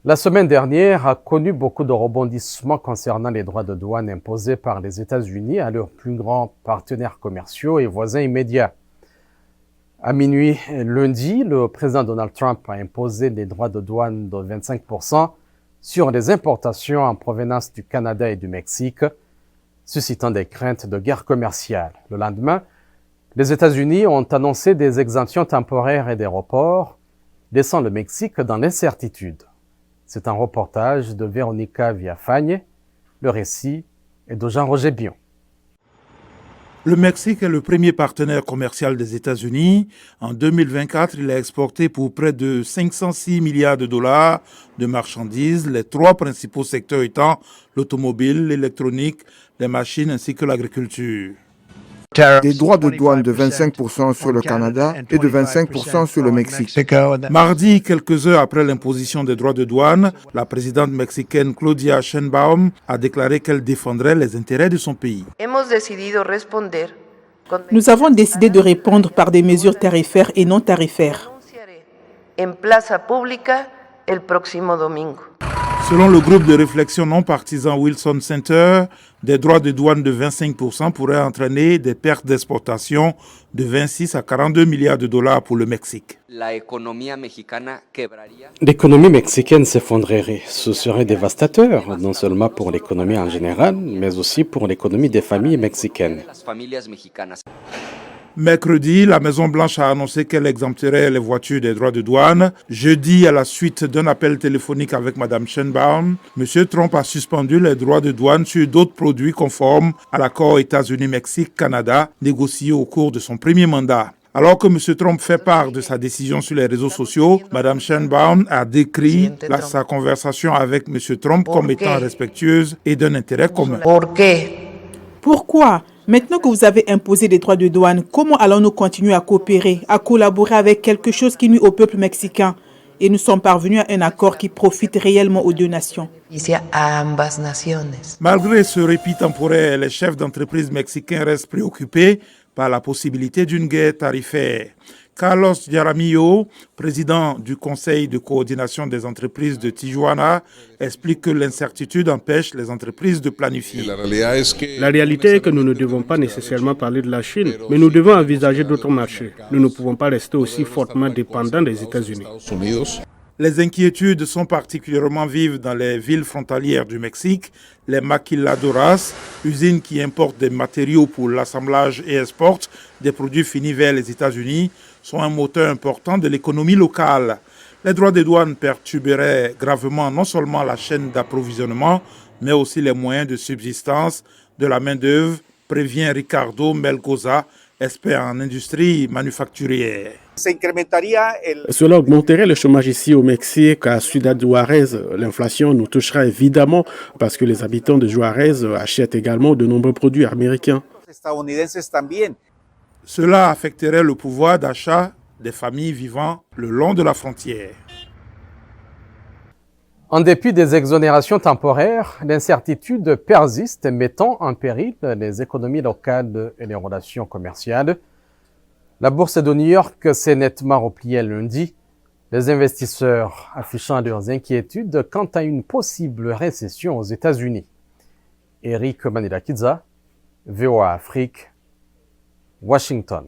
La semaine dernière a connu beaucoup de rebondissements concernant les droits de douane imposés par les États-Unis à leurs plus grands partenaires commerciaux et voisins immédiats. À minuit lundi, le président Donald Trump a imposé des droits de douane de 25% sur les importations en provenance du Canada et du Mexique, suscitant des craintes de guerre commerciale. Le lendemain, les États-Unis ont annoncé des exemptions temporaires et des reports, laissant le Mexique dans l'incertitude. C'est un reportage de Véronica Villafañe. Le récit est de Jean-Roger Bion. Le Mexique est le premier partenaire commercial des États-Unis. En 2024, il a exporté pour près de 506 milliards de dollars de marchandises, les trois principaux secteurs étant l'automobile, l'électronique, les machines ainsi que l'agriculture. Des droits de douane de 25% sur le Canada et de 25% sur le Mexique. Mardi, quelques heures après l'imposition des droits de douane, la présidente mexicaine Claudia Sheinbaum a déclaré qu'elle défendrait les intérêts de son pays. Nous avons décidé de répondre par des mesures tarifaires et non tarifaires. Selon le groupe de réflexion non partisan Wilson Center, des droits de douane de 25% pourraient entraîner des pertes d'exportation de 26 à 42 milliards de dollars pour le Mexique. L'économie mexicaine s'effondrerait. Ce serait dévastateur, non seulement pour l'économie en général, mais aussi pour l'économie des familles mexicaines. Mercredi, la Maison-Blanche a annoncé qu'elle exempterait les voitures des droits de douane. Jeudi, à la suite d'un appel téléphonique avec Mme Sheinbaum, M. Trump a suspendu les droits de douane sur d'autres produits conformes à l'accord États-Unis-Mexique-Canada négocié au cours de son premier mandat. Alors que M. Trump fait part de sa décision sur les réseaux sociaux, Mme Sheinbaum a décrit sa conversation avec M. Trump comme étant respectueuse et d'un intérêt commun. Pourquoi ? Maintenant que vous avez imposé des droits de douane, comment allons-nous continuer à coopérer, à collaborer avec quelque chose qui nuit au peuple mexicain? Et nous sommes parvenus à un accord qui profite réellement aux deux nations. Malgré ce répit temporaire, les chefs d'entreprise mexicains restent préoccupés par la possibilité d'une guerre tarifaire. Carlos Jaramillo, président du Conseil de coordination des entreprises de Tijuana, explique que l'incertitude empêche les entreprises de planifier. La réalité est que nous ne devons pas nécessairement parler de la Chine, mais nous devons envisager d'autres marchés. Nous ne pouvons pas rester aussi fortement dépendants des États-Unis. Les inquiétudes sont particulièrement vives dans les villes frontalières du Mexique. Les maquiladoras, usines qui importent des matériaux pour l'assemblage et exportent des produits finis vers les États-Unis, sont un moteur important de l'économie locale. Les droits de douane perturberaient gravement non seulement la chaîne d'approvisionnement, mais aussi les moyens de subsistance de la main-d'œuvre, prévient Ricardo Melgoza, expert en industrie manufacturière. Cela augmenterait le chômage ici au Mexique, à Ciudad Juárez. L'inflation nous touchera évidemment parce que les habitants de Juárez achètent également de nombreux produits américains. Cela affecterait le pouvoir d'achat des familles vivant le long de la frontière. En dépit des exonérations temporaires, l'incertitude persiste, mettant en péril les économies locales et les relations commerciales. La bourse de New York s'est nettement repliée lundi, les investisseurs affichant leurs inquiétudes quant à une possible récession aux États-Unis. Eric Manilakidza, VOA Afrique, Washington.